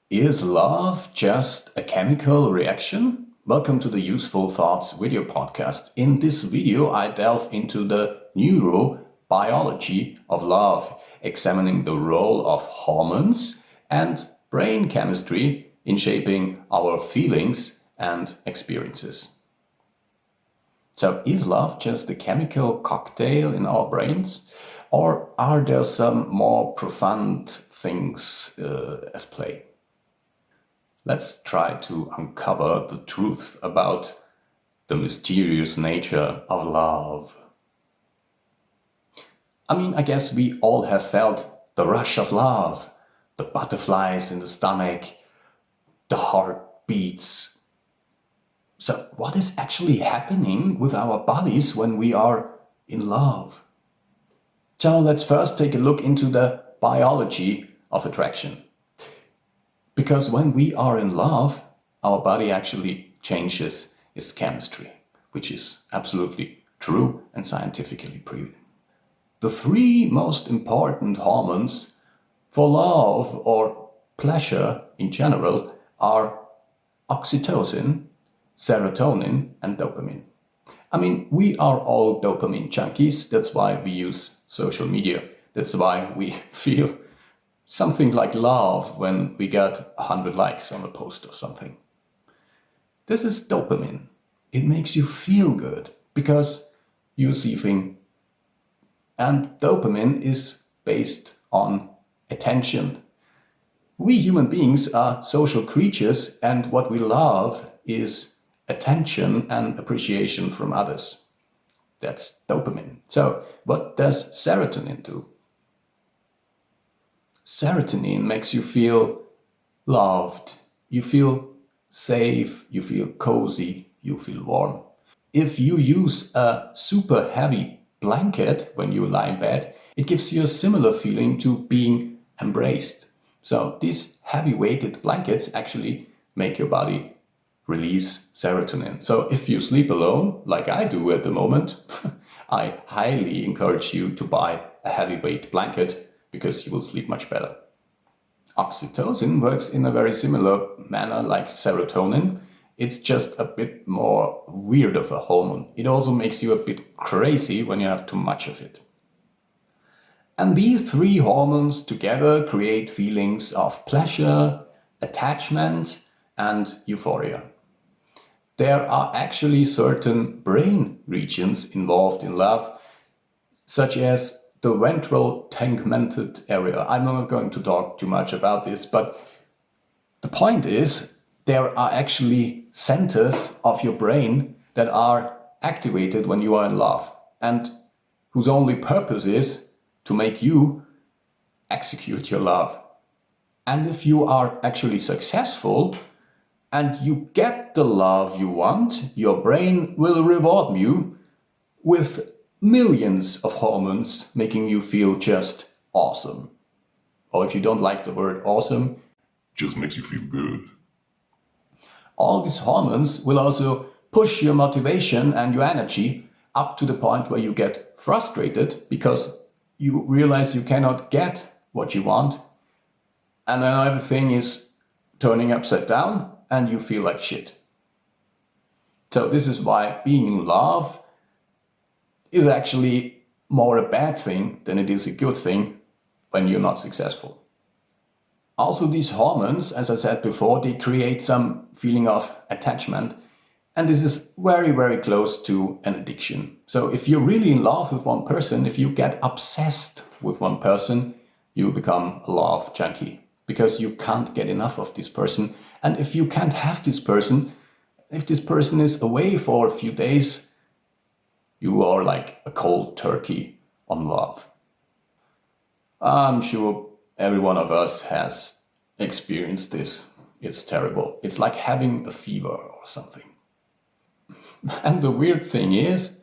Is love just a chemical reaction? Welcome to the Useful Thoughts video podcast. In this video, I delve into the neurobiology of love, examining the role of hormones and brain chemistry in shaping our feelings and experiences. So, is love just a chemical cocktail in our brains? Or are there some more profound things at play? Let's try to uncover the truth about the mysterious nature of love. I guess we all have felt the rush of love, the butterflies in the stomach, the heart beats. So, what is actually happening with our bodies when we are in love? So, let's first take a look into the biology of attraction. Because when we are in love, our body actually changes its chemistry, which is absolutely true and scientifically proven. The three most important hormones for love or pleasure in general are oxytocin, serotonin, and dopamine. We are all dopamine junkies. That's why we use social media. That's why we feel something like love when we get 100 likes on a post or something. This is dopamine. It makes you feel good because you see things. And dopamine is based on attention. We human beings are social creatures, and what we love is attention and appreciation from others. That's dopamine. So, what does serotonin do? Serotonin makes you feel loved, you feel safe, you feel cozy, you feel warm. If you use a super heavy blanket when you lie in bed, it gives you a similar feeling to being embraced. So these heavy weighted blankets actually make your body release serotonin. So if you sleep alone, like I do at the moment, I highly encourage you to buy a heavyweight blanket because you will sleep much better. Oxytocin works in a very similar manner like serotonin. It's just a bit more weird of a hormone. It also makes you a bit crazy when you have too much of it. And these three hormones together create feelings of pleasure, attachment, and euphoria. There are actually certain brain regions involved in love, such as the ventral tegmented area. I'm not going to talk too much about this, but the point is there are actually centers of your brain that are activated when you are in love and whose only purpose is to make you execute your love. And if you are actually successful and you get the love you want, your brain will reward you with millions of hormones making you feel just awesome. Or if you don't like the word awesome, just makes you feel good. all these hormones will also push your motivation and your energy up to the point where you get frustrated because you realize you cannot get what you want. And then everything is turning upside down and you feel like shit. So this is why being in love is actually more a bad thing than it is a good thing when you're not successful. Also, these hormones, as I said before, they create some feeling of attachment. And this is very, very close to an addiction. So if you're really in love with one person, if you get obsessed with one person, you become a love junkie because you can't get enough of this person. And if you can't have this person, if this person is away for a few days, you are like a cold turkey on love. I'm sure every one of us has experienced this. It's terrible. It's like having a fever or something. And the weird thing is,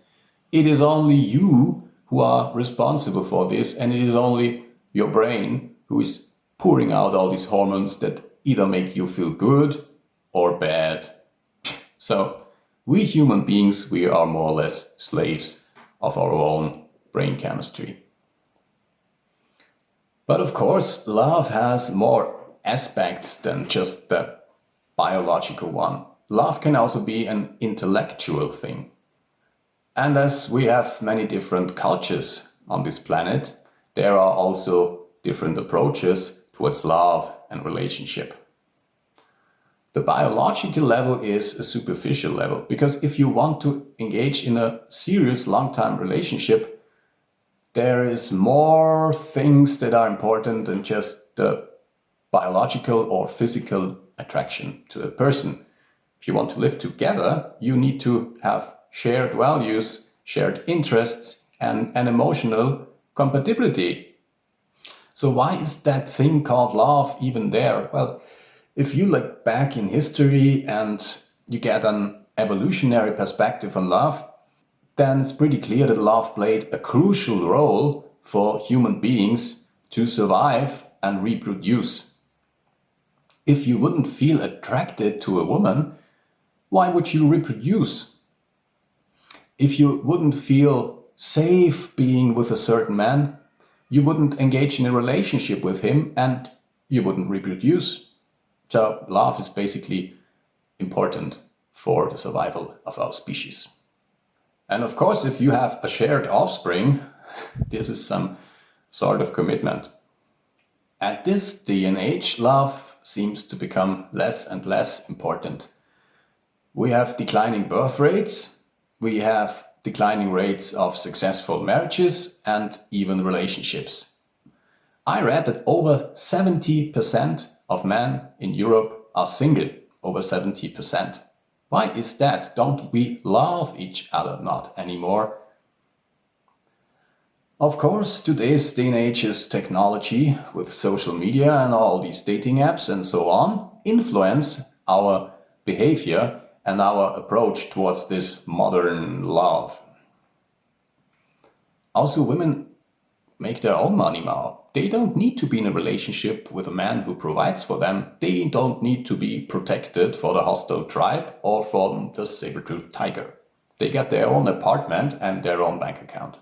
it is only you who are responsible for this, and it is only your brain who is pouring out all these hormones that either make you feel good or bad. So, we human beings, we are more or less slaves of our own brain chemistry. But of course, love has more aspects than just the biological one. Love can also be an intellectual thing. And as we have many different cultures on this planet, there are also different approaches towards love and relationship. The biological level is a superficial level because if you want to engage in a serious long-term relationship, there is more things that are important than just the biological or physical attraction to a person. If you want to live together, you need to have shared values, shared interests, and an emotional compatibility. So why is that thing called love even there? Well, if you look back in history and you get an evolutionary perspective on love, then it's pretty clear that love played a crucial role for human beings to survive and reproduce. If you wouldn't feel attracted to a woman, why would you reproduce? If you wouldn't feel safe being with a certain man, you wouldn't engage in a relationship with him and you wouldn't reproduce. So love is basically important for the survival of our species. And of course, if you have a shared offspring, this is some sort of commitment. At this day and age, love seems to become less and less important. We have declining birth rates, we have declining rates of successful marriages and even relationships. I read that over 70% of men in Europe are single, over 70%. Why is that? Don't we love each other not anymore? Of course, today's day and age is technology with social media and all these dating apps and so on influence our behavior and our approach towards this modern love. Also, women make their own money now. They don't need to be in a relationship with a man who provides for them. They don't need to be protected for the hostile tribe or from the saber-toothed tiger. They get their own apartment and their own bank account.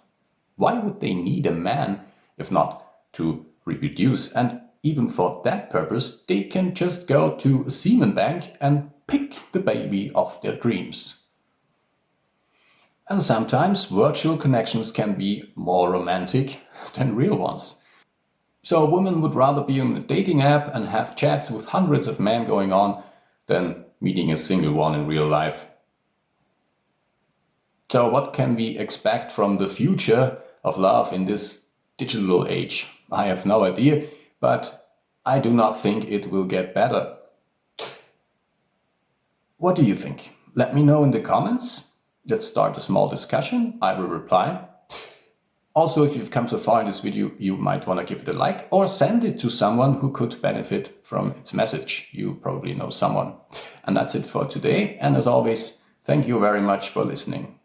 Why would they need a man if not to reproduce? And even for that purpose, they can just go to a semen bank and pick the baby of their dreams. And sometimes virtual connections can be more romantic than real ones. So a woman would rather be on a dating app and have chats with hundreds of men going on than meeting a single one in real life. So what can we expect from the future of love in this digital age? I have no idea, but I do not think it will get better. What do you think? Let me know in the comments. Let's start a small discussion. I will reply. Also, if you've come so far in this video, you might want to give it a like or send it to someone who could benefit from its message. You probably know someone. And that's it for today. And as always, thank you very much for listening.